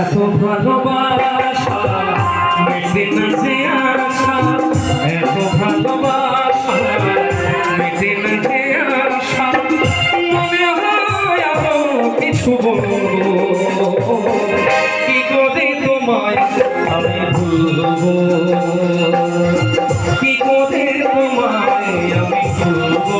এত ভালোবাসা মেটে না যে আশা, এত ভালোবাসা মেটে না যে আশা, মনে হয় আরো কিছু বলবো, কি করে তোমায় আমি ভুলবো, কি করে তোমায় আমি ভুলবো।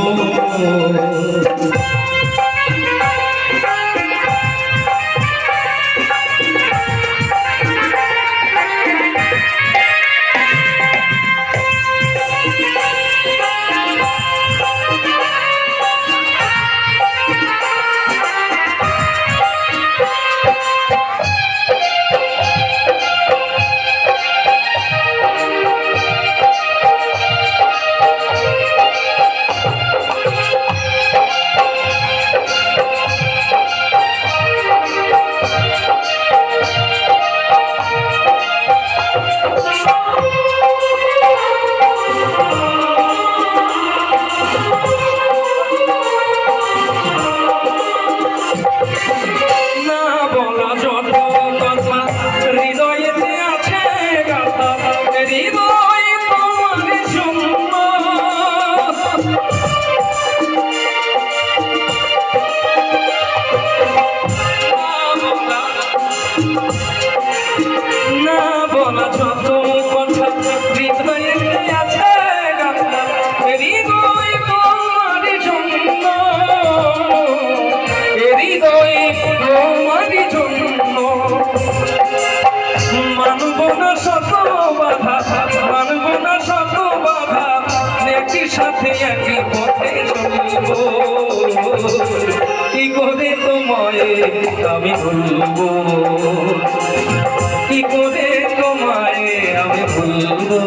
সাথে একই পথে চলবো, কি করে তোমায় আমি ভুলবো, কি করে তোমায় আমি ভুলবো।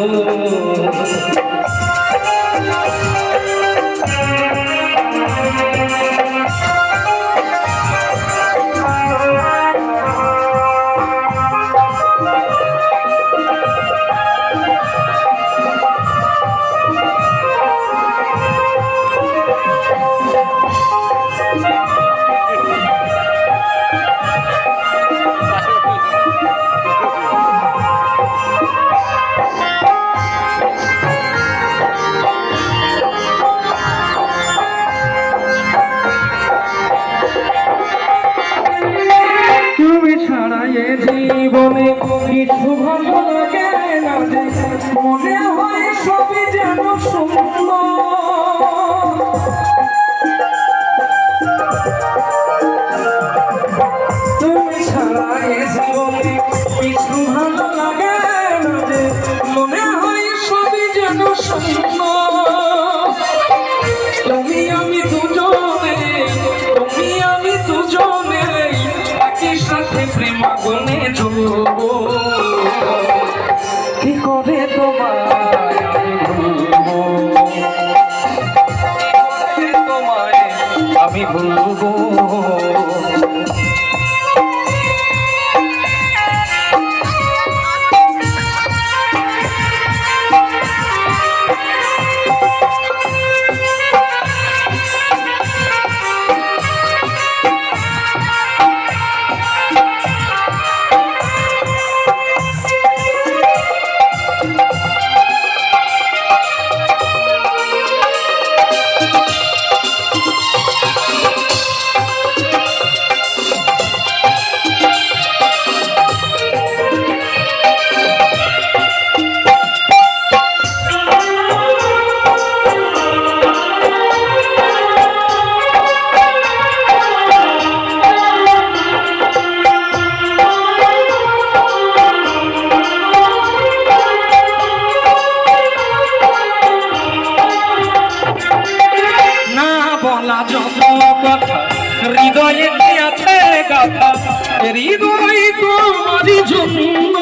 হৃদয় তোমারই জন্য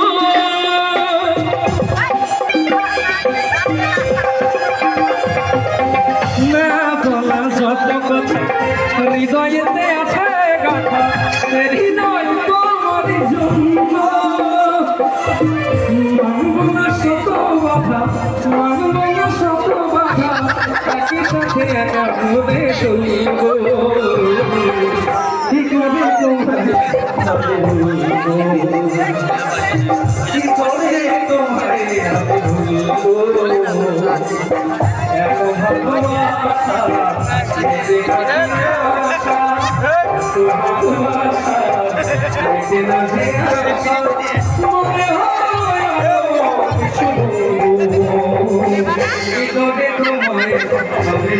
না বলা যত কথা হৃদয়েতে আছে গাথা হৃদয় তোমারই জন্য মানব না শত বাধা মানব না শত বাধা একই সাথে একা ঘুরে চলিব কি করে তোমায় কি করে তোমায় এত ভালোবাসা মনে হয় কিছু কি করে তোমায় কি করে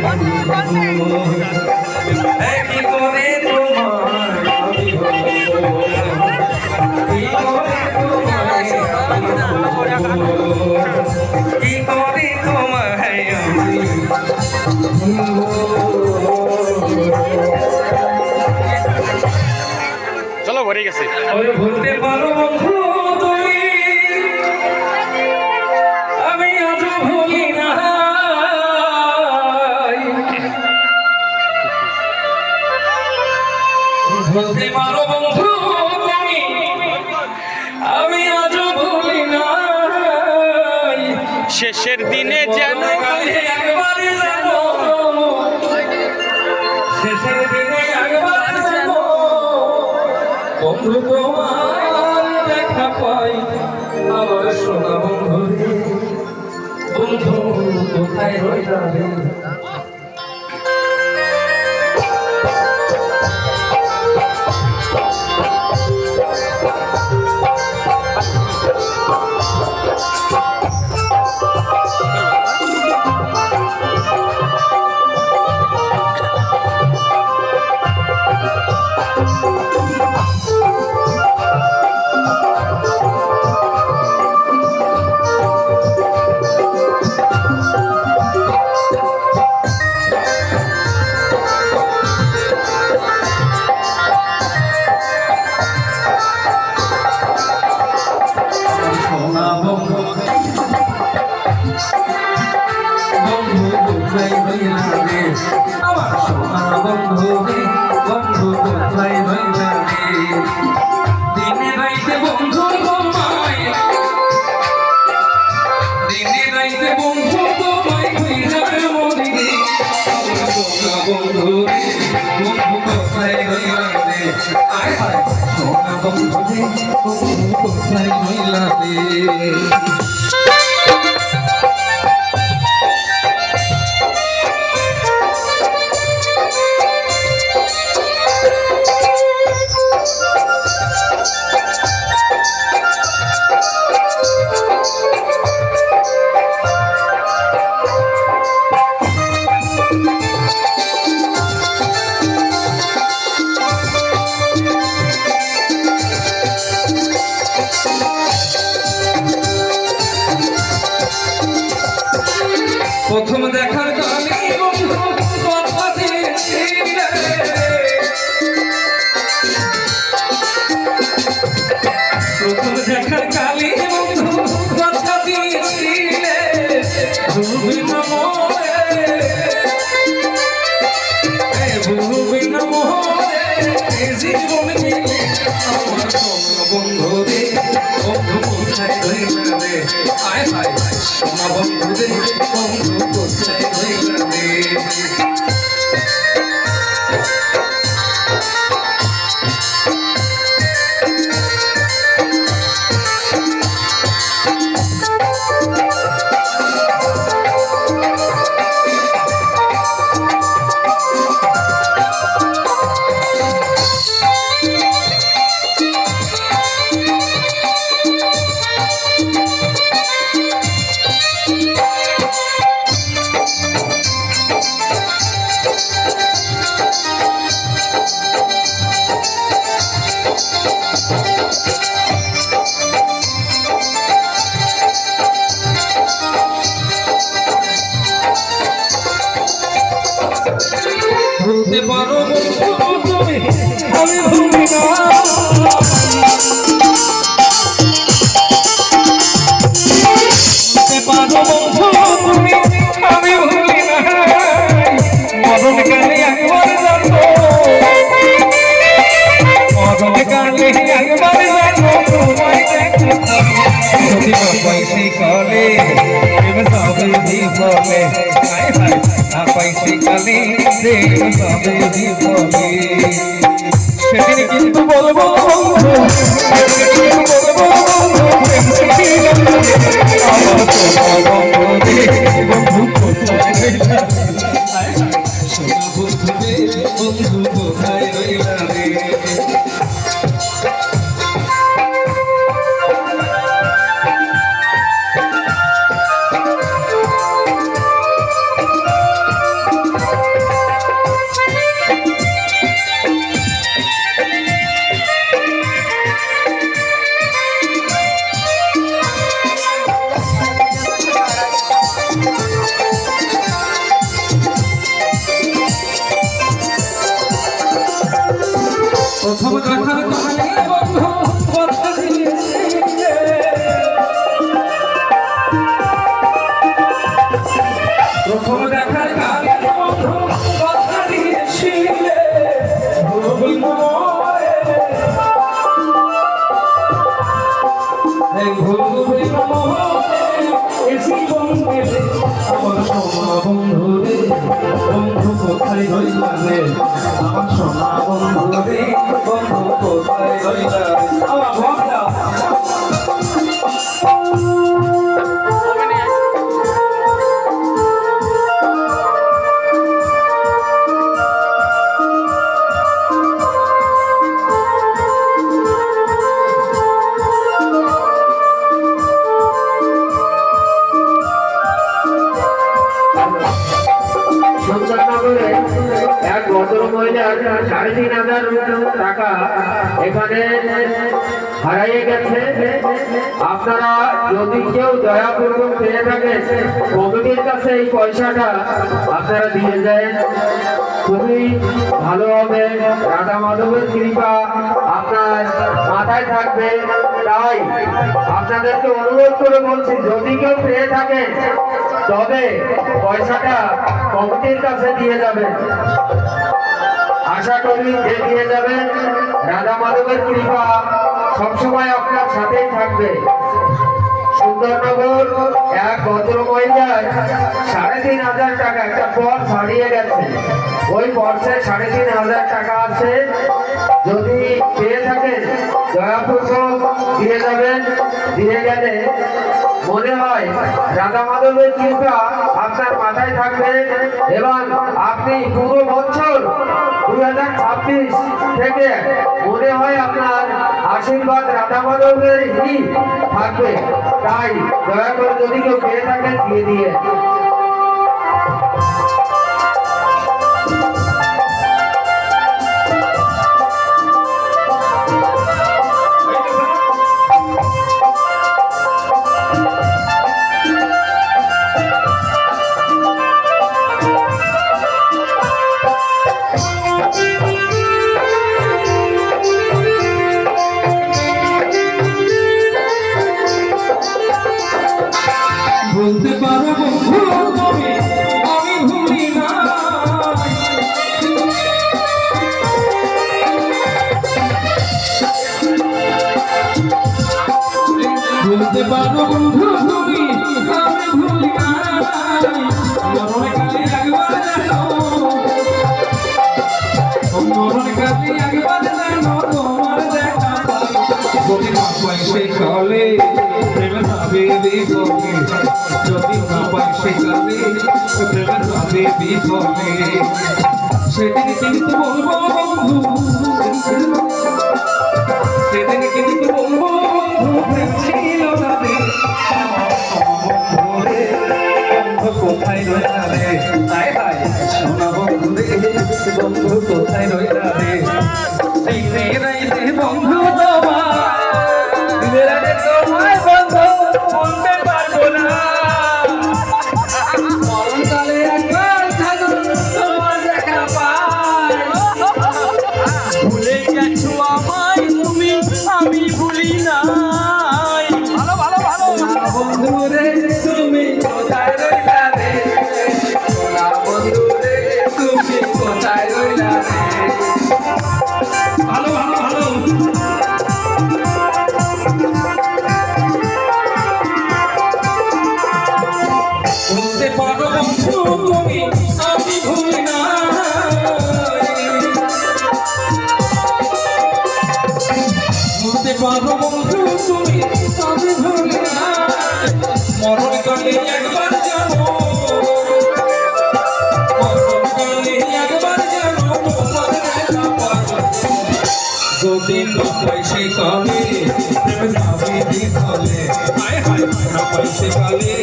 কি করে তোমায় চলো ভরে গেছে ভুলতে পারো বন্ধু তুমি আমি আজ ভুলি না ভুলতে পারো বন্ধু তুমি আমি আজ ভুলি না শেষের দিনে যেন একবার জানো শেষের দিনে একবার জানো বন্ধু তোমার দেখা পাই আমার সোনা বন্ধু রে বন্ধু কোথায় রইলা রে আমার সোনা বন্ধু রে বন্ধু কোথায় রইলা রে দিনে রাইতে বন্ধু তোমায় দিনে রাইতে বন্ধু তোমায় খুঁজে মরি রে আমার সোনা বন্ধু রে বন্ধু কোথায় রইলা রে আয় হায় সোনা বন্ধু রে বন্ধু কোথায় রইলা রে প্রথম দেখার কালে বন্ধু কথা দিয়েছিলে প্রথম দেখার কালে বন্ধু কথা দিয়েছিলে ভুবি না মোরে ভুবি না মোরে জীবন মিলে আমার সোনা বন্ধু রে বন্ধু কোথায় রইলা রে আয় হায় সোনা বন্ধু রে বন্ধু কোথায় রইলা রে ভুলতে পারো বন্ধু তুমি আমি ভুলি না ভুলতে পারো বন্ধু তুমি আমি ভুলি না মরণ কালে একবার জানো মরণ কালে একবার জানো তোমায় দেখতে যদি পাইছি কালে প্রেম সবে জীবনে হায় হায় না পাইছি কালে প্রেম সবে জীবনে সেদিন কিন্তু বলবো বন্ধু সেদিন কিন্তু বলবো বন্ধু প্রেম ছিল আমার তো বন্ধু রে বন্ধু কোথায় রইলা হায় হায় সোনা বন্ধু রে বন্ধু কোথায় রইলা রে প্রথম দেখার কালে বন্ধু কথা দিয়েছিলে প্রথম দেখার কালে বন্ধু কথা দিয়েছিলে ভুল নয় এই ভুল এই জীবন পেলে আমার সোনা বন্ধু রে বন্ধু কোথায় রইলা রে আমার সোনা বন্ধু রে বন্ধু কোথায় রইলা রে আমার ভক্তা সুন্দরনগরে এক ভদ্র মহিলার ৩,৫০০ টাকা এখানে হারিয়ে গেছে। আপনারা যদি কেউ দয়াপূর্বক পেয়ে থাকেন কমিটির কাছে এই পয়সাটা আপনারা দিয়ে দেন, খুবই ভালো হবে। রাধা মাধবের কৃপা আপনার মাথায় থাকবে। তাই আপনাদেরকে অনুরোধ করে বলছি, যদি কেউ পেয়ে থাকেন তবে পয়সাটা কমিটির কাছে দিয়ে যাবেন। আশা করি যে দিয়ে যাবেন রাধা মাধবের কৃপা সবসময় আপনার সাথেই থাকবে। সুন্দরনগর এক ভদ্র মহিলার ৩,৫০০ টাকা একটা পর্স হারিয়ে গেছে। ওই পর্সে ৩,৫০০ টাকা আছে। যদি পেয়ে থাকেন দয়াপূর্বক দিয়ে যাবেন। দিয়ে গেলে মনে হয় রাধা মাধবের কৃপা আপনার মাথায় থাকবে এবং আপনি পুরো বছর 2026 থেকে মনে হয় আপনার আশীর্বাদ রাধা মাধবেরই থাকবে। তাই দয়া করে যদি কেউ পেয়ে থাকেন দিয়ে দিয়ে। বলতে পারো বন্ধু তুমি আমি ভুলি না বলতে পারো বন্ধু তুমি আমি ভুলি না মরণ কালে একবার জানো মরণ কালে একবার জানো তোমার দেখা পাই যদি না পাই সেই কালে প্রেম যাবে বিফলে যদি না পাই সেই কালে প্রেম যাবে বিফলে সেদিন কিন্তু বলবো বন্ধু সেদিন কিন্তু বলবো বন্ধু প্রেম ছিল না রে বন্ধু কোথায় রইলা রে হায় হায় সোনা বন্ধু রে বন্ধু কোথায় রইলা রে দিনে রাইতে বন্ধু তোমায় বন্ধু বলতে পারবো না মরণকালে একবার থাকো তোমার দেখা পাই ভুলতে পারো বন্ধু তুমি আমি ভুলি না ভুলতে পারো বন্ধু তুমি আমি ভুলি না মরণ কালে একবার জানো মরণ কালে একবার জানো তোমার দেখা পাবো যদি না পাই সে কালে প্রেম যাবে বিফলে হায় হায় না পাই সে কালে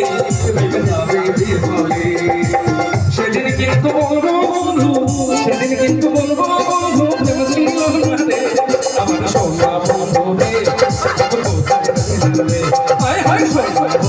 প্রেম যাবে বিফলে সেদিন কিন্তু বলবো বন্ধু সেদিন কিন্তু বলবো বন্ধু প্রেম ছিল না রে আমার সোনা বন্ধু রে হায় হায় সোনা